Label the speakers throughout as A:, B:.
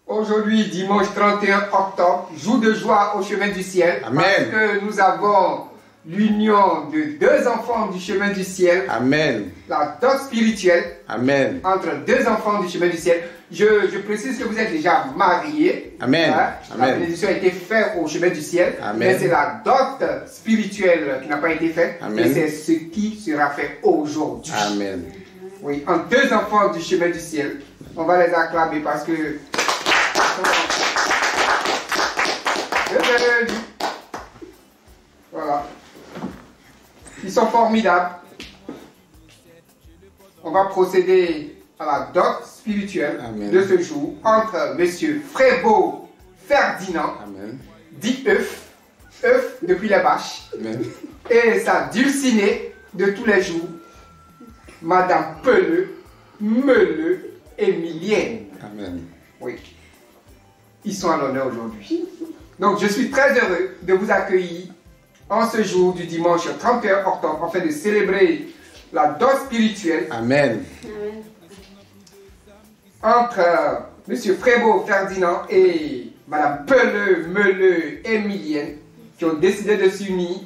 A: Aujourd'hui, dimanche 31 octobre, jour de joie au chemin du ciel.
B: Amen.
A: Parce que nous avons l'union de deux enfants du chemin du ciel.
B: Amen.
A: La dot spirituelle.
B: Amen.
A: Entre deux enfants du chemin du ciel. Je précise que vous êtes déjà mariés.
B: Amen.
A: Hein?
B: Amen.
A: La bénédiction a été faite au chemin du ciel.
B: Amen.
A: Mais c'est la dot spirituelle qui n'a pas été faite.
B: Amen.
A: Et c'est ce qui sera fait aujourd'hui.
B: Amen.
A: Oui, en deux enfants du chemin du ciel. On va les acclamer parce que... Voilà. Ils sont formidables. On va procéder à la dot spirituelle
B: Amen.
A: de ce jour entre Monsieur Frébeau Ferdinand,
B: Amen.
A: dit Euf depuis les bâches,
B: Amen.
A: et sa dulcinée de tous les jours, Madame Peleux, Meuleux, Émilienne.
B: Amen.
A: Oui. Ils sont à l'honneur aujourd'hui. Donc, je suis très heureux de vous accueillir en ce jour du dimanche 31 octobre afin de célébrer la dot spirituelle
B: Amen.
A: entre M. Frébeau Ferdinand et Mme Peleux, Meuleux, Émilienne qui ont décidé de s'unir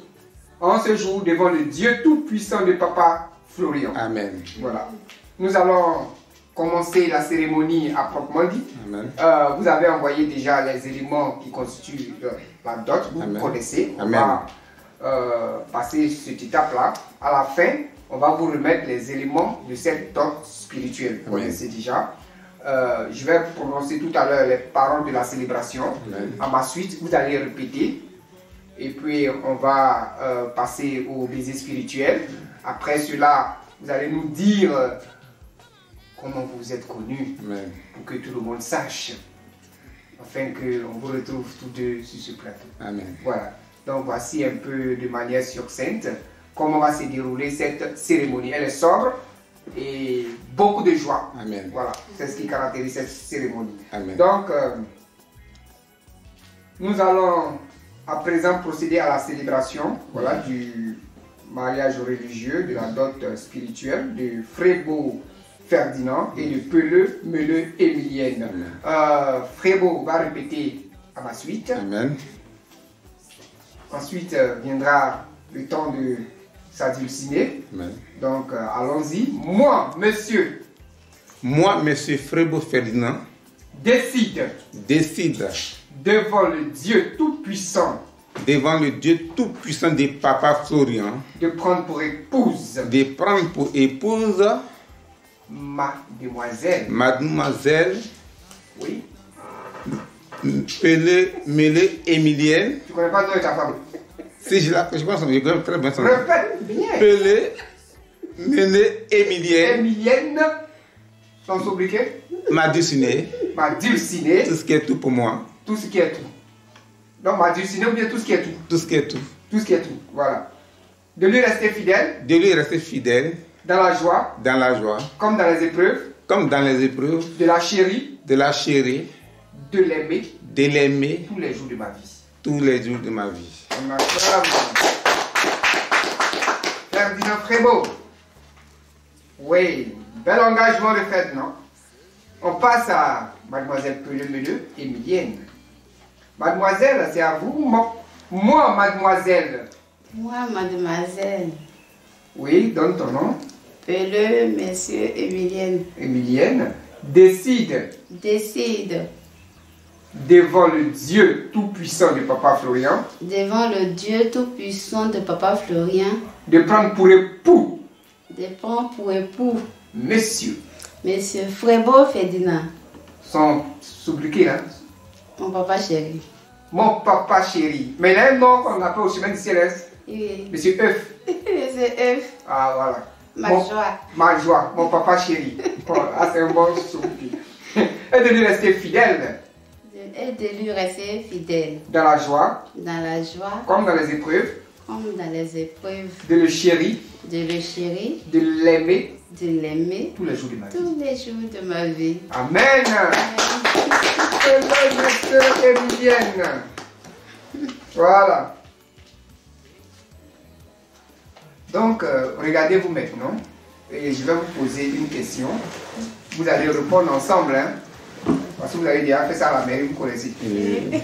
A: en ce jour devant le Dieu Tout-Puissant de Papa Florian.
B: Amen.
A: Voilà. Nous allons commencer la cérémonie à proprement dit.
B: Amen.
A: Vous avez envoyé déjà les éléments qui constituent la dot, vous
B: Amen.
A: connaissez. On
B: Amen.
A: va passer cette étape-là. À la fin, on va vous remettre les éléments de cette dot spirituelle. Vous
B: Amen.
A: connaissez déjà. Je vais prononcer tout à l'heure les paroles de la célébration.
B: Amen.
A: À ma suite, vous allez répéter. Et puis, on va passer au baiser spirituel. Après cela, vous allez nous dire comment vous vous êtes connus
B: Amen.
A: pour que tout le monde sache, afin qu'on vous retrouve tous deux sur ce plateau.
B: Amen.
A: Voilà. Donc, voici un peu de manière succincte comment va se dérouler cette cérémonie. Elle est sobre et beaucoup de joie.
B: Amen.
A: Voilà, c'est ce qui caractérise cette cérémonie.
B: Amen.
A: Donc, nous allons à présent procéder à la célébration, voilà, du mariage religieux, de la dot spirituelle de Frébeau Ferdinand et de Peleux, Meuleux, Émilienne. Frébeau va répéter à ma suite.
B: Amen.
A: Ensuite viendra le temps de sa dulcinée.
B: Amen.
A: Donc, allons-y. Moi, monsieur,
B: Monsieur Frébeau Ferdinand,
A: décide
B: décide
A: devant le Dieu Tout-Puissant
B: devant le Dieu Tout-Puissant de Papa Florian
A: de prendre pour épouse
B: de prendre pour épouse
A: mademoiselle,
B: Mademoiselle
A: oui,
B: Peleux, Meuleux, Émilienne.
A: tu connais pas le nom de ta femme?
B: Si je pense que je connais très bien son nom.
A: Répète bien.
B: Peleux, Meuleux, Émilienne.
A: Émilienne, sans sobriquet,
B: Ma dulcinée.
A: ma dulcinée,
B: Tout ce qui est tout pour moi.
A: tout ce qui est tout. Donc, ma dulcinée ou bien tout ce qui est tout?
B: Tout ce qui est tout.
A: Tout ce qui est tout, voilà. De lui rester fidèle
B: De lui rester fidèle
A: dans la joie
B: dans la joie,
A: comme dans les épreuves,
B: comme dans les épreuves,
A: de la chérie,
B: de la chérir,
A: de l'aimer
B: de l'aimer
A: tous les jours de ma vie.
B: tous les jours de ma vie.
A: On acclame Ferdinand Frébeau. Oui, bel engagement de fête, non? On passe à Mademoiselle Peleux, Meuleux, Émilienne. Mademoiselle, c'est à vous. Moi, mademoiselle.
C: Moi, mademoiselle,
A: Oui, donne ton nom.
C: Peleux, monsieur Émilienne,
A: Émilienne. Décide
C: décide
A: devant le Dieu Tout-Puissant de Papa Florian
C: devant le Dieu Tout-Puissant de Papa Florian
A: de prendre pour époux
C: de prendre pour époux
A: Monsieur,
C: monsieur Frébeau Ferdinand,
A: sans sobriquet, hein?
C: mon papa chéri.
A: Mon papa chéri. Mais il a un nom qu'on appelle au chemin du ciel, hein?
C: Oui,
A: Monsieur Euf.
C: monsieur F,
A: Ah, voilà.
C: ma
A: Mon-
C: joie.
A: Ma joie, mon papa chéri. Bon, ah, c'est un bon sobriquet. Et de lui rester fidèle
C: Et de lui rester fidèle
A: dans la joie,
C: dans la joie
A: comme dans les épreuves,
C: comme dans les épreuves,
A: de le chérir,
C: de le chérir,
A: de l'aimer
C: de l'aimer
A: tous les jours de ma vie.
C: tous les jours de ma vie.
A: Amen. Monsieur Émilienne. Voilà. Donc, regardez-vous maintenant et je vais vous poser une question. Vous allez répondre ensemble. Hein? Parce que vous avez déjà fait ça à la mairie, vous connaissez.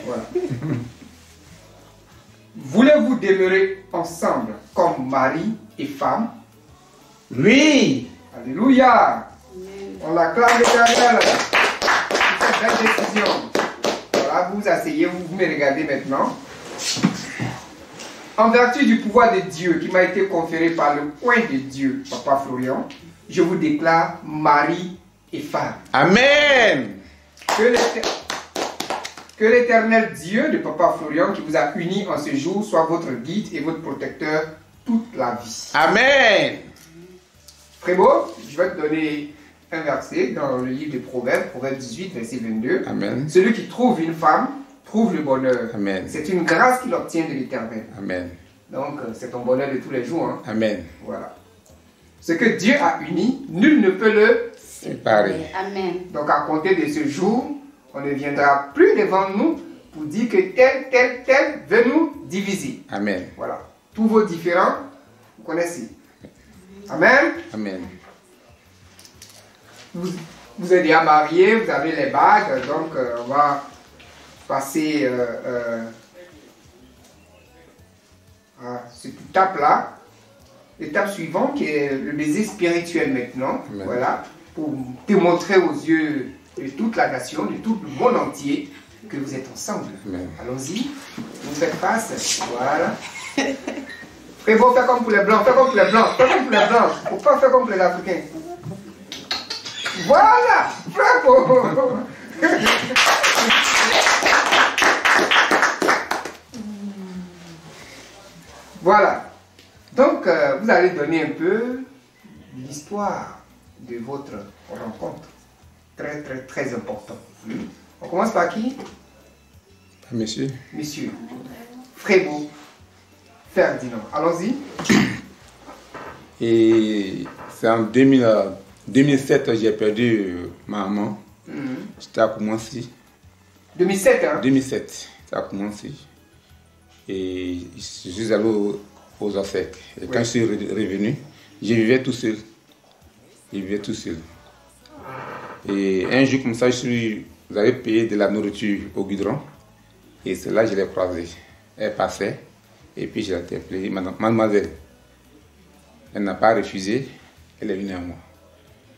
A: Voilà. Voulez-vous demeurer ensemble comme mari et femme?
B: Oui.
A: Alléluia. On l'acclame l'Éternel. C'est une belle décision. Voilà, vous vous asseyez, vous me regardez maintenant. En vertu du pouvoir de Dieu qui m'a été conféré par le point de Dieu, Papa Florian, je vous déclare mari et femme.
B: Amen.
A: Que l'Éternel Dieu de Papa Florian qui vous a unis en ce jour soit votre guide et votre protecteur toute la vie.
B: Amen.
A: Frémo, je vais te donner un verset dans le livre des Proverbes, Proverbe 18, verset 22.
B: Amen.
A: Celui qui trouve une femme trouve le bonheur.
B: Amen.
A: C'est une grâce qu'il obtient de l'Éternel.
B: Amen.
A: Donc, c'est ton bonheur de tous les jours. Hein.
B: Amen.
A: Voilà. Ce que Dieu a uni, nul ne peut le
B: séparer.
C: Amen.
A: Donc, à compter de ce jour, on ne viendra plus devant nous pour dire que tel veut nous diviser.
B: Amen.
A: Voilà. Tous vos différends, vous connaissez. Amen.
B: Amen.
A: Vous êtes déjà mariés, vous avez les bagues, donc on va passer à cette étape-là. L'étape suivante qui est le baiser spirituel maintenant.
B: Amen.
A: Voilà. Pour démontrer aux yeux de toute la nation, de tout le monde entier, que vous êtes ensemble. Allons-y. Vous faites face. Voilà. Frérot, fais comme pour les blancs, fais comme pour les blancs, fais comme pour les blancs. Faut pas faire comme pour les Africains. Voilà. Bravo. Voilà. Donc, vous allez donner un peu l'histoire de votre rencontre. Très, très, très important. On commence par qui?
B: Monsieur.
A: Monsieur. Frémo Ferdinand. Allons-y.
B: Et c'est en 2007 j'ai perdu ma maman. J'étais à Koumansi.
A: 2007, hein?
B: 2007, ça a commencé. Et je suis allé aux obsèques. Et quand je suis revenu, je vivais tout seul. Je vivais tout seul. Et un jour comme ça, vous avez payé de la nourriture au goudron. Et c'est là que je l'ai croisée. Elle passait. Et puis je l'ai appelée, mademoiselle. Elle n'a pas refusé. Elle est venue à moi.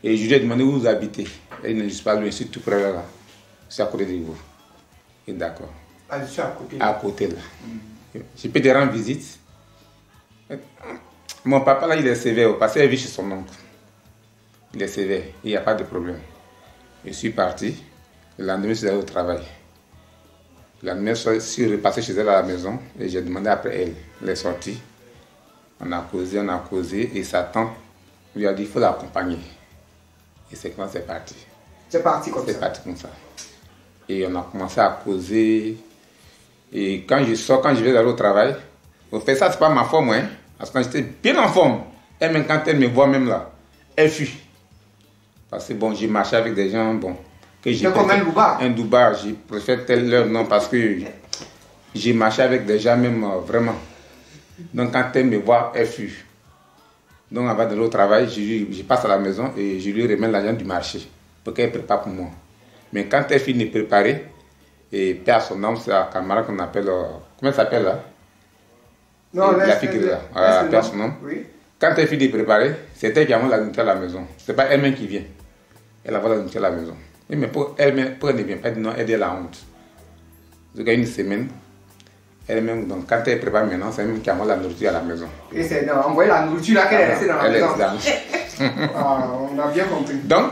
B: Et je lui ai demandé où vous habitez. Elle ne dit pas loin, je suis tout près là. Je suis à côté de vous. Et d'accord.
A: Ah, je suis à côté.
B: À côté là. Je peux te rendre visite. Mon papa là, il est sévère parce qu'il vit chez son oncle. Il est sévère, il n'y a pas de problème. Je suis parti. Le lendemain, je suis allé au travail. Le lendemain, je suis repassé chez elle à la maison et j'ai demandé après elle. Elle est sortie. On a causé et sa tante lui a dit qu'il faut l'accompagner. Et c'est quand c'est parti.
A: C'est parti comme ça.
B: C'est parti comme ça. Et on a commencé à causer. Et quand je sors, quand je vais aller au travail, au fait, ça, c'est pas ma forme, hein. Parce que quand j'étais bien en forme, elle, même quand elle me voit même là, elle fuit. Parce que bon, j'ai marché avec des gens, bon.
A: C'est comme un douba.
B: Un douba, je préfère tel leur nom parce que j'ai marché avec des gens même vraiment. Donc quand elle me voit, elle fuit. Donc avant d'aller au travail, je passe à la maison et je lui remets l'argent du marché pour qu'elle prépare pour moi. Mais quand elle finit de préparer, et perd son nom, c'est un camarade qu'on appelle, comment elle s'appelle là?
A: Non,
B: la fille qui est là, elle perd son nom.
A: Oui.
B: Quand elle finit de préparer, c'est elle qui amène la nourriture à la maison. C'est pas elle-même qui vient. Elle envoie la nourriture à la maison. Mais pour elle-même, pour elle ne vient pas, elle dit non, elle a la honte. Donc une semaine, elle-même, donc quand elle prépare maintenant, c'est elle-même qui amène la nourriture à la maison.
A: Et c'est envoyer la nourriture là qu'elle est restée dans la maison.
B: Elle est
A: Ah, on a bien compris.
B: Donc,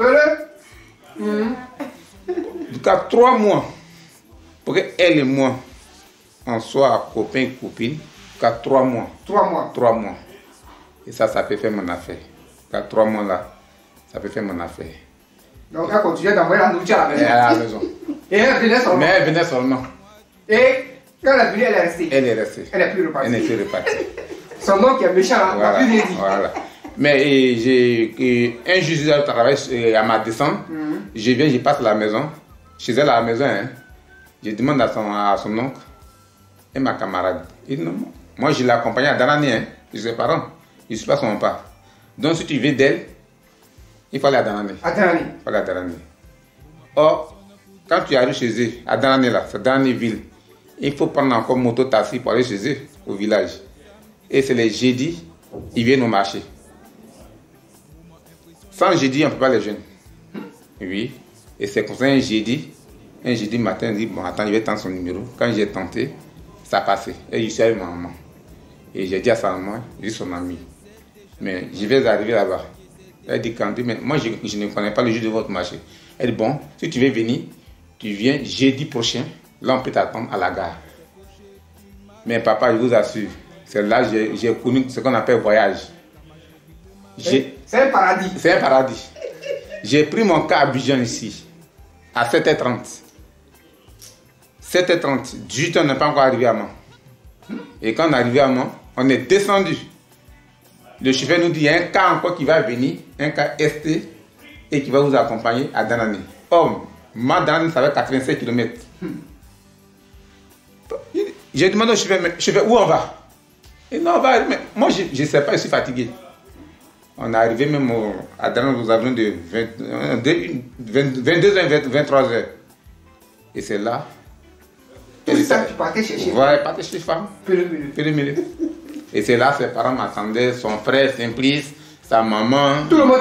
B: jusqu'à 3 mois, pour qu'elle et moi, on soit copains et copines, jusqu'à 3 mois.
A: 3 mois.
B: 3 mois. Et ça peut faire mon affaire. Jusqu'à 3 mois là, ça peut faire mon affaire.
A: Donc elle continuait d'envoyer la nourriture à la maison.
B: Elle est à la maison.
A: Et elle venait seulement.
B: Mais elle venait seulement.
A: Et quand elle est venue, elle est restée.
B: Elle est restée.
A: Elle n'est plus repartie.
B: Elle n'est plus repartie.
A: Son nom qui est méchant, hein, n'a
B: Voilà.
A: plus rien dit.
B: Voilà. Mais un jour, je suis allé travailler à ma descente. Je viens, je passe à la maison. Chez elle à la maison, hein, je demande à son oncle et ma camarade. Il dit non, moi je l'ai accompagné à Danani, hein, chez ses parents. Je ne suis pas son père. Donc si tu veux d'elle, il faut aller à Danani.
A: À Danani.
B: Il faut aller à Danani. Or, quand tu arrives chez eux, à Danané là, c'est Danané ville, il faut prendre encore moto-taxi pour aller chez eux, au village. Et c'est les jeudis, ils viennent au marché. Sans jeudi, on ne peut pas les joindre. Oui. Et c'est comme ça un jeudi matin, il dit, bon, attends, je vais tenter son numéro. Quand j'ai tenté, ça passait. Et je suis avec ma maman. Et j'ai dit à sa maman, je suis son ami. Mais je vais arriver là-bas. Elle dit, Candy, mais moi, je ne connais pas le jour de votre marché. Elle dit, bon, si tu veux venir, tu viens jeudi prochain. Là, on peut t'attendre à la gare. Mais papa, je vous assure, c'est là que j'ai connu ce qu'on appelle voyage.
A: C'est un paradis.
B: C'est un paradis. J'ai pris mon cas à Abidjan ici, à 7h30. 7h30, 18h, on n'est pas encore arrivé à Mans. Et quand on est arrivé à Mans, on est descendu. Le chauffeur nous dit, il y a un cas encore qui va venir, un cas ST, et qui va vous accompagner à Danané. Or, Danané, ça va 85 km. J'ai demandé au chauffeur, où on va? Et non, on va, mais moi, je ne sais pas, je suis fatigué. On est arrivé même à Danané, nous avons de 22h, 23h. Et c'est là.
A: Tout ça, tu partais chercher.
B: Ouais, partais chez les femmes.
A: Pelé.
B: Et c'est là, ses parents m'attendaient, son frère Simplice, sa maman.
A: Tout le monde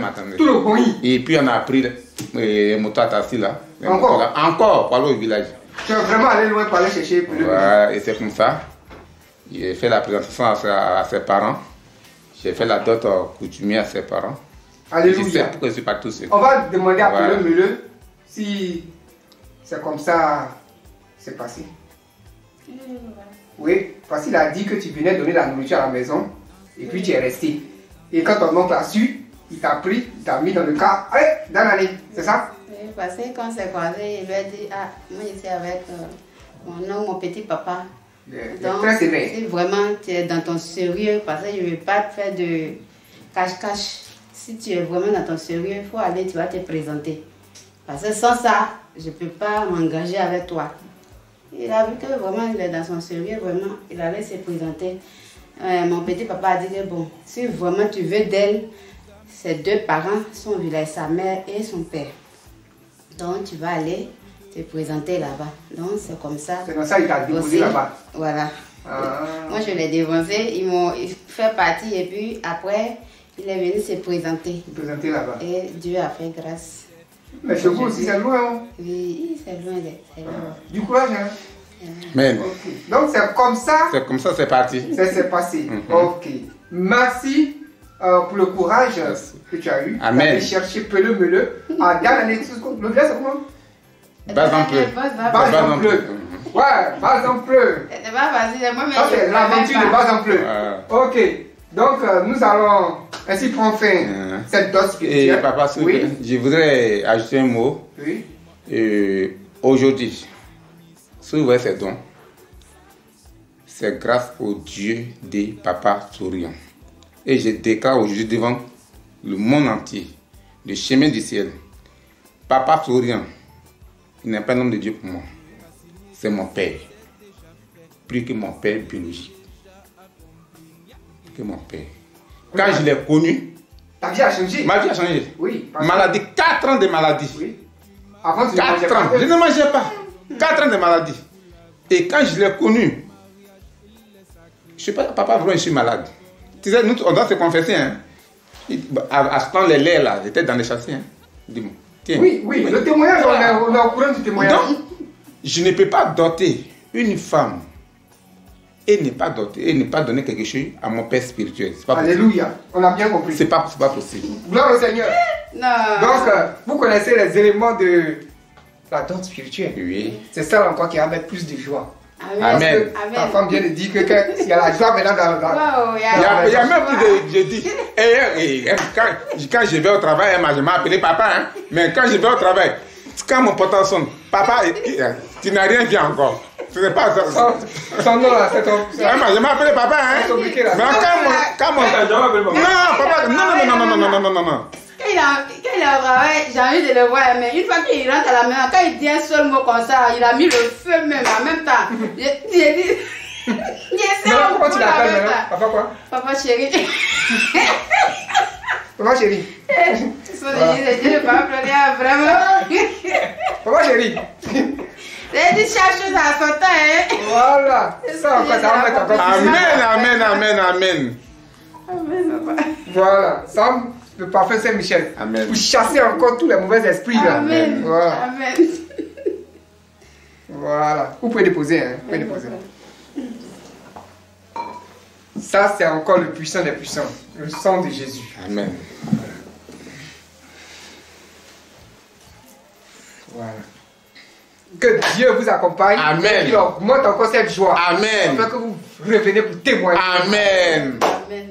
A: m'attendait. Tout le pays.
B: Et puis on a pris les motos à taxi là.
A: Encore
B: pour aller au village.
A: Tu es vraiment allé loin pour aller chercher Pelé.
B: Ouais, et c'est comme ça. J'ai fait la présentation à ses parents. J'ai fait la dot coutumier à ses parents.
A: Alléluia.
B: Je sais pourquoi je suis pas tout seul.
A: On va demander à Pelé si c'est comme ça c'est passé. Oui, parce qu'il a dit que tu venais donner la nourriture à la maison et puis tu es resté. Et quand ton oncle a su, il t'a pris, il t'a mis dans le car. Allez, dans l'année, c'est ça?
C: Oui, parce que quand c'est croisé, il lui a dit, ah, moi je suis avec mon petit papa. Donc,
A: très sévère.
C: Si vraiment tu es dans ton sérieux, parce que je ne veux pas te faire de cache-cache. Si tu es vraiment dans ton sérieux, il faut aller, tu vas te présenter. Parce que sans ça, je ne peux pas m'engager avec toi. Il a vu que vraiment il est dans son sérieux, vraiment, il allait se présenter. Mon petit papa a dit que bon, si vraiment tu veux d'elle, ses deux parents, son village, sa mère et son père. Donc tu vas aller te présenter là-bas. Donc c'est comme ça.
A: C'est comme ça qu'il t'a déposé là-bas.
C: Voilà.
A: Ah.
C: Moi je l'ai dévancé, ils m'ont fait partie et puis après il est venu se présenter.
A: Présenter là-bas.
C: Et Dieu a fait grâce.
A: Mais chez vous aussi c'est loin. Hein?
C: Oui, c'est loin d'être.
A: Du courage, hein?
B: Mais,
A: okay. Donc c'est comme ça.
B: C'est comme ça, c'est parti.
A: Ça s'est passé. Ok. Merci pour le courage que tu as eu.
B: Amen.
A: D'aller chercher Pelé à Danané. Le village c'est comment?
B: Bazampleu.
A: Bazampleu. Ouais, Bazampleu.
C: C'est pas facile. Moi,
A: Ça c'est l'aventure de Bazampleu. Ok. Donc nous allons ainsi prendre fin cette dose spirituelle.
B: Et papa,
A: oui.
B: Je voudrais ajouter un mot.
A: Oui.
B: Aujourd'hui, si vous voyez ces dons, c'est grâce au Dieu des papas souriants. Et je déclare aujourd'hui devant le monde entier, le chemin du ciel, papa souriant, il n'est pas un homme de Dieu pour moi. C'est mon père. Plus que mon père biologique. Que mon père. Quand je l'ai connu,
A: ta vie a changé.
B: Ma vie a changé.
A: Oui.
B: Maladie, 4 ans de maladie.
A: Oui. Avant, tu
B: 4 ans. Je ne mangeais pas. 4 ans de maladie. Et quand je l'ai connu, je ne sais pas, papa, vraiment, je suis malade. Tu sais, nous, on doit se confesser. Hein. À ce temps, les laits, là, j'étais dans les châssis. Hein. Dis-moi. Tiens.
A: Oui, le témoignage, on est au courant du témoignage.
B: Donc, je ne peux pas doter une femme et ne pas doter, et ne pas donner quelque chose à mon père spirituel.
A: Alléluia, on a bien compris.
B: C'est pas possible.
A: Gloire au Seigneur.
C: Non.
A: Donc, vous connaissez les éléments de la dot spirituelle.
B: Oui.
A: C'est ça encore qui va mettre plus de joie.
B: Amen.
A: Ta femme vient de dire qu'il y a la joie maintenant dans le
C: Wow,
B: il y a même plus de. Je dis, quand je vais au travail, elle m'a appelé papa, hein, mais quand je vais au travail, quand mon potent sonne, papa, tu n'as rien vu encore. Ce n'est pas ça.
A: Son nom là, c'est ton.
B: Je m'ai appelé papa, hein. Mais quand mon. Non, papa, non.
C: Quand il est au travail, j'ai envie de le voir, mais une fois qu'il rentre à la maison, quand il dit un seul mot comme ça, il a mis le feu même en même temps. J'ai dit.
A: Comment tu l'appelles maintenant? Papa quoi?
C: Papa chéri.
A: Maman chérie.
C: Je ne vais pas pleurer vraiment.
A: Maman chérie.
C: C'est dit chaque chose à son temps, hein.
A: Voilà. Ça encore, ça va mettre encore plus.
B: Amen, amen, amen, amen.
C: Amen, papa.
A: Voilà. Ça, le parfum Saint-Michel.
B: Amen.
A: Pour chasser encore tous les mauvais esprits là.
C: Amen.
A: Voilà.
C: Amen.
A: Voilà. Vous pouvez déposer, hein. Vous pouvez déposer. Ça, c'est encore le puissant des puissants. Le sang de Jésus.
B: Amen.
A: Voilà. Que Dieu vous accompagne.
B: Amen.
A: Il augmente encore cette joie.
B: Amen.
A: Afin que vous revenez pour témoigner.
B: Amen.
C: Amen.